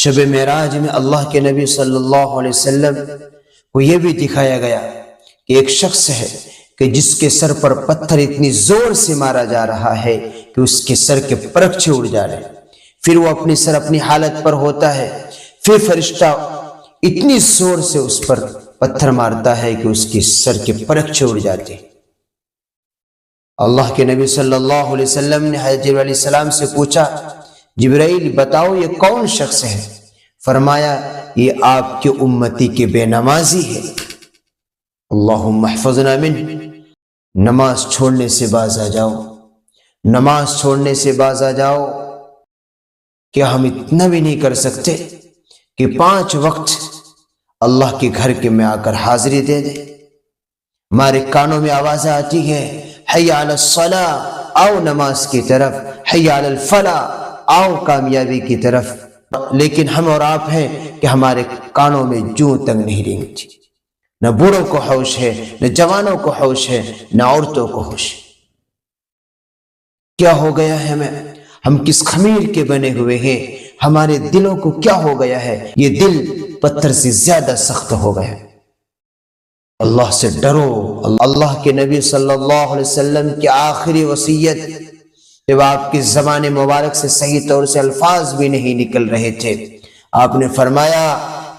شب معراج میں اللہ کے نبی صلی اللہ علیہ وسلم کو یہ بھی دکھایا گیا کہ ایک شخص ہے کہ جس کے سر پر پتھر اتنی زور سے مارا جا رہا ہے کہ اس کے سر کے پرکچے اڑ جا رہے ہیں، پھر وہ اپنی سر اپنی حالت پر ہوتا ہے، پھر فرشتہ اتنی زور سے اس پر پتھر مارتا ہے کہ اس کے سر کے پرکچے اڑ جاتے ہیں۔ اللہ کے نبی صلی اللہ علیہ وسلم نے حضرت جبرائیل علیہ السلام سے پوچھا، جبرائیل بتاؤ یہ کون شخص ہے؟ فرمایا یہ آپ کے امتی کے بے نمازی ہے، اللہم احفظنا منہ۔ نماز چھوڑنے سے باز آ جاؤ، نماز چھوڑنے سے باز آ جاؤ۔ کیا ہم اتنا بھی نہیں کر سکتے کہ 5 وقت اللہ کے گھر کے میں آ کر حاضری دے دیں؟ ہمارے کانوں میں آوازیں آتی ہیں، حی علی الصلاۃ، آؤ نماز کی طرف، حی علی الفلاح، آؤ کامیابی کی طرف، لیکن ہم اور آپ ہیں کہ ہمارے کانوں میں جوں تنگ نہیں رینگتی۔ نہ بوڑھوں کو ہوش ہے، نہ جوانوں کو ہوش ہے، نہ عورتوں کو ہوش ہے۔ کیا ہو گیا ہے ہم کس خمیر کے بنے ہوئے ہیں؟ ہمارے دلوں کو کیا ہو گیا ہے؟ یہ دل پتھر سے زیادہ سخت ہو گیا ہے۔ اللہ سے ڈرو۔ اللہ کے نبی صلی اللہ علیہ وسلم کی آخری وصیت، جب آپ کے زبان مبارک سے صحیح طور سے الفاظ بھی نہیں نکل رہے تھے، آپ نے فرمایا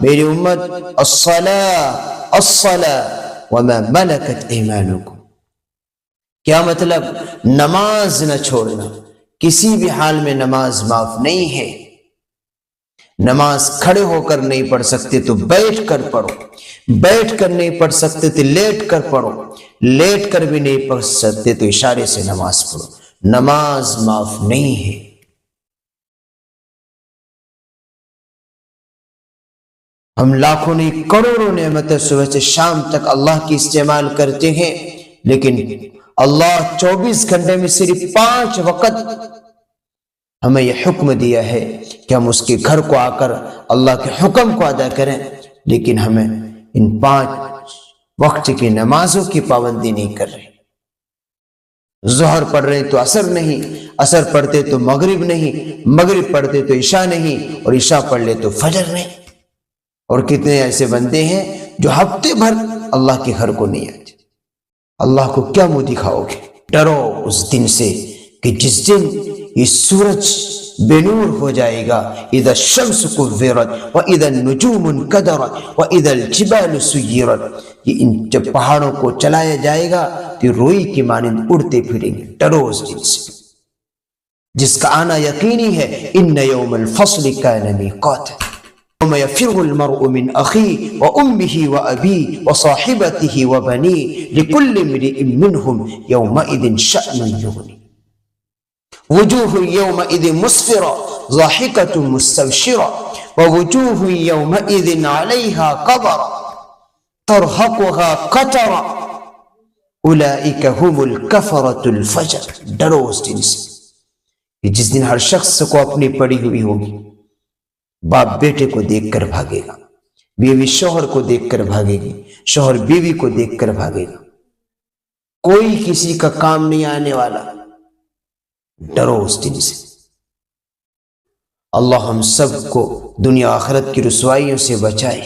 میری امت الصلاۃ الصلاۃ وما ملکت ایمانکم۔ کیا مطلب؟ نماز نہ چھوڑنا، کسی بھی حال میں نماز معاف نہیں ہے۔ نماز کھڑے ہو کر نہیں پڑھ سکتے تو بیٹھ کر پڑھو، بیٹھ کر نہیں پڑھ سکتے تو لیٹ کر پڑھو، لیٹ کر بھی نہیں پڑھ سکتے تو اشارے سے نماز پڑھو۔ نماز معاف نہیں ہے۔ ہم لاکھوں نہیں کروڑوں نعمتیں صبح سے شام تک اللہ کی استعمال کرتے ہیں، لیکن اللہ 24 گھنٹے میں صرف 5 وقت ہمیں یہ حکم دیا ہے کہ ہم اس کے گھر کو آ کر اللہ کے حکم کو ادا کریں، لیکن ہمیں ان 5 وقت کی نمازوں کی پابندی نہیں کر رہے۔ ظہر پڑھ رہے تو عصر نہیں، عصر پڑھتے تو مغرب نہیں، مغرب پڑھتے تو عشاء نہیں، اور عشاء پڑھ لے تو فجر نہیں۔ اور کتنے ایسے بندے ہیں جو ہفتے بھر اللہ کے گھر کو نہیں آتے۔ اللہ کو کیا منہ دکھاؤ گے؟ ڈرو اس دن سے کہ جس دن یہ سورج بے نور ہو جائے گا، اذا الشمس کورت واذا النجوم انکدرت واذا الجبال سیرت، یہ جب پہاڑوں کو چلایا جائے گا تو روئی کی مانند اڑتے پھریں گے۔ ڈرو اس دن سے جس کا آنا یقینی ہے۔ ان یوم الفصل کان میقاتا یوم یفر المرء من اخیہ وامہ وابیہ وصاحبتہ وبنیہ لکل امرئ منہم یومئذ شأن یغنیہ وجوہ یومئذ مسفرہ ضاحکۃ مستبشرہ ووجوہ یومئذ علیہا غبرہ ترہقها قترہ اولئک هم الکفرۃ الفجر۔ ڈرو اس دن سے کہ جس دن ہر شخص کو اپنی پڑی ہوئی ہوگی۔ باپ بیٹے کو دیکھ کر بھاگے گا، بیوی شوہر کو دیکھ کر بھاگے گی، شوہر بیوی کو دیکھ کر بھاگے گا، کوئی کسی کا کام نہیں آنے والا۔ ڈرو اس دن سے۔ اللہ ہم سب کو دنیا آخرت کی رسوائیوں سے بچائے۔